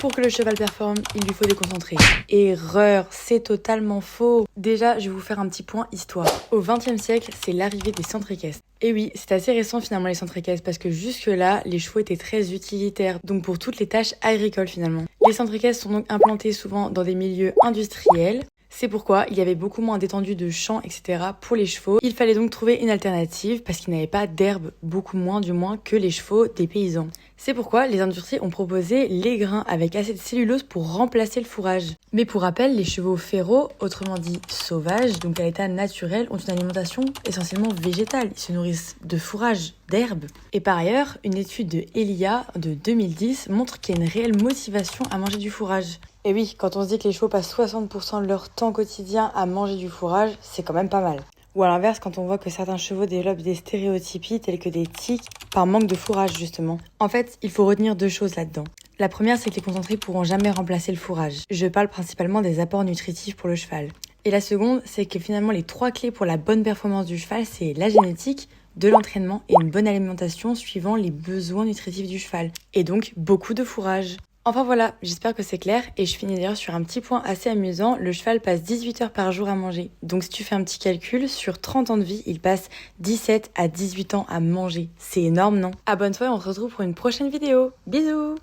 Pour que le cheval performe, il lui faut des concentrés. Erreur, c'est totalement faux. Déjà, je vais vous faire un petit point histoire. Au XXe siècle, c'est l'arrivée des centres équestres. Et oui, c'est assez récent finalement les centres équestres parce que jusque-là, les chevaux étaient très utilitaires, donc pour toutes les tâches agricoles finalement. Les centres équestres sont donc implantés souvent dans des milieux industriels. C'est pourquoi il y avait beaucoup moins d'étendues de champs, etc. pour les chevaux. Il fallait donc trouver une alternative parce qu'ils n'avaient pas d'herbe, beaucoup moins du moins que les chevaux des paysans. C'est pourquoi les industries ont proposé les grains avec assez de cellulose pour remplacer le fourrage. Mais pour rappel, les chevaux féraux, autrement dit sauvages, donc à l'état naturel, ont une alimentation essentiellement végétale. Ils se nourrissent de fourrage, d'herbe. Et par ailleurs, une étude de Elia de 2010 montre qu'il y a une réelle motivation à manger du fourrage. Et oui, quand on se dit que les chevaux passent 60% de leur temps quotidien à manger du fourrage, c'est quand même pas mal. Ou à l'inverse, quand on voit que certains chevaux développent des stéréotypies telles que des tics par manque de fourrage justement. En fait, il faut retenir deux choses là-dedans. La première, c'est que les concentrés pourront jamais remplacer le fourrage. Je parle principalement des apports nutritifs pour le cheval. Et la seconde, c'est que finalement les trois clés pour la bonne performance du cheval, c'est la génétique, de l'entraînement et une bonne alimentation suivant les besoins nutritifs du cheval. Et donc beaucoup de fourrage. Enfin voilà, j'espère que c'est clair et je finis d'ailleurs sur un petit point assez amusant. Le cheval passe 18 heures par jour à manger. Donc si tu fais un petit calcul, sur 30 ans de vie, il passe 17 à 18 ans à manger. C'est énorme, non? Abonne-toi et on se retrouve pour une prochaine vidéo. Bisous!